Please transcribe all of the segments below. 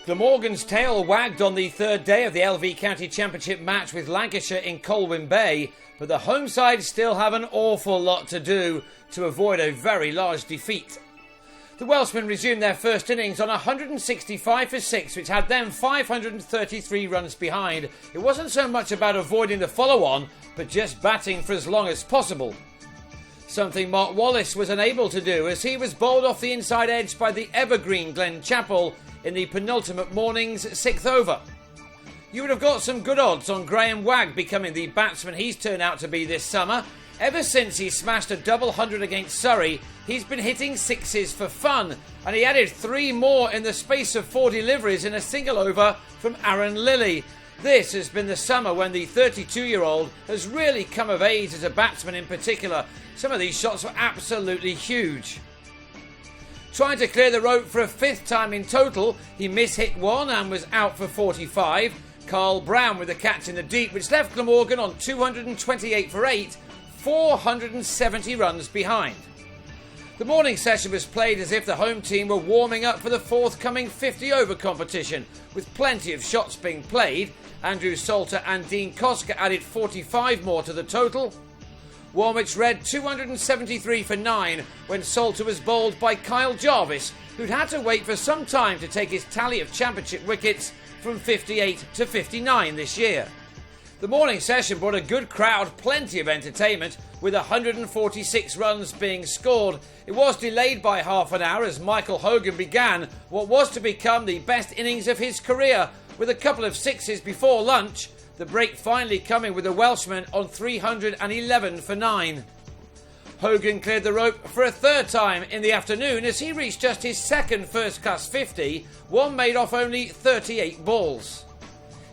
Glamorgan's tail wagged on the third day of the LV County Championship match with Lancashire in Colwyn Bay, but the home side still have an awful lot to do to avoid a very large defeat. The Welshmen resumed their first innings on 165 for 6, which had them 533 runs behind. It wasn't so much about avoiding the follow-on, but just batting for as long as possible. Something Mark Wallace was unable to do, as he was bowled off the inside edge by the evergreen Glenn Chappell in the penultimate morning's 6th over. You would have got some good odds on Graham Wagg becoming the batsman he's turned out to be this summer. Ever since he smashed a double 100 against Surrey, he's been hitting sixes for fun, and he added 3 more in the space of 4 deliveries in a single over from Aaron Lilly. This has been the summer when the 32-year-old has really come of age as a batsman in particular. Some of these shots were absolutely huge. Trying to clear the rope for a 5th time in total, he mishit one and was out for 45. Carl Brown with a catch in the deep, which left Glamorgan on 228 for 8, 470 runs behind. The morning session was played as if the home team were warming up for the forthcoming 50-over competition, with plenty of shots being played. Andrew Salter and Dean Koska added 45 more to the total. Warwich read 273 for 9 when Salter was bowled by Kyle Jarvis, who'd had to wait for some time to take his tally of championship wickets from 58 to 59 this year. The morning session brought a good crowd, plenty of entertainment, with 146 runs being scored. It was delayed by half an hour as Michael Hogan began what was to become the best innings of his career, with a couple of sixes before lunch, the break finally coming with the Welshman on 311 for 9. Hogan cleared the rope for a 3rd time in the afternoon as he reached just his 2nd first-class 50, one made off only 38 balls.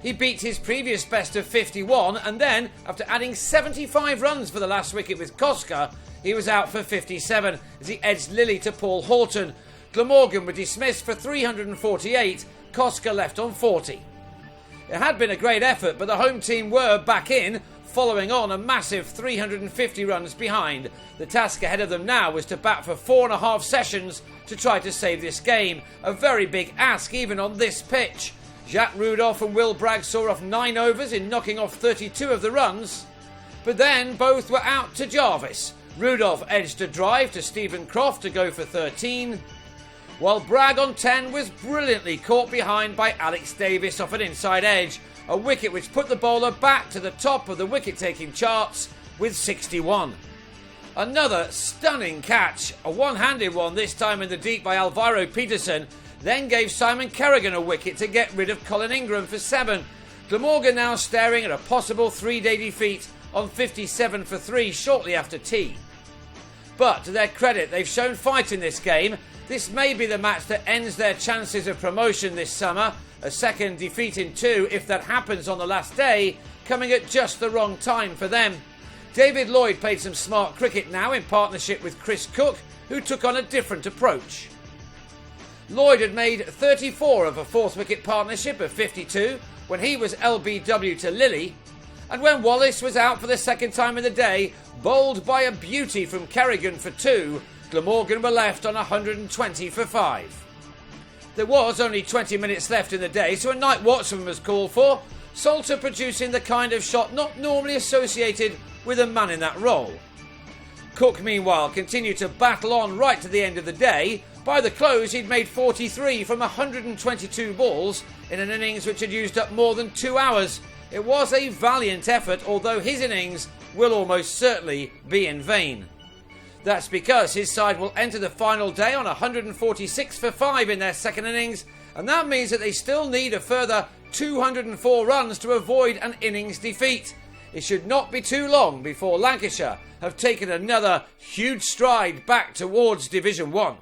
He beat his previous best of 51, and then, after adding 75 runs for the last wicket with Koska, he was out for 57 as he edged Lilly to Paul Horton. Glamorgan were dismissed for 348, Koska left on 40. It had been a great effort, but the home team were back in, following on a massive 350 runs behind. The task ahead of them now was to bat for 4.5 sessions to try to save this game, a very big ask even on this pitch. Jacques Rudolph and Will Bragg saw off 9 overs in knocking off 32 of the runs, but then both were out to Jarvis. Rudolph edged a drive to Stephen Croft to go for 13, while Bragg on 10 was brilliantly caught behind by Alex Davis off an inside edge, a wicket which put the bowler back to the top of the wicket-taking charts with 61. Another stunning catch, a one-handed one this time in the deep by Alvaro Peterson, then gave Simon Kerrigan a wicket to get rid of Colin Ingram for 7. Glamorgan now staring at a possible 3-day defeat on 57 for 3 shortly after tea. But to their credit, they've shown fight in this game. This may be the match that ends their chances of promotion this summer. A 2nd defeat in 2, if that happens on the last day, coming at just the wrong time for them. David Lloyd played some smart cricket now in partnership with Chris Cook, who took on a different approach. Lloyd had made 34 of a 4th wicket partnership of 52 when he was LBW to Lilly, and when Wallace was out for the 2nd time in the day, bowled by a beauty from Kerrigan for 2, Glamorgan were left on 120 for 5. There was only 20 minutes left in the day, so a night watchman was called for, Salter producing the kind of shot not normally associated with a man in that role. Cook, meanwhile, continued to battle on right to the end of the day. By the close, he'd made 43 from 122 balls in an innings which had used up more than 2 hours. It was a valiant effort, although his innings will almost certainly be in vain. That's because his side will enter the final day on 146 for 5 in their 2nd innings, and that means that they still need a further 204 runs to avoid an innings defeat. It should not be too long before Lancashire have taken another huge stride back towards Division 1.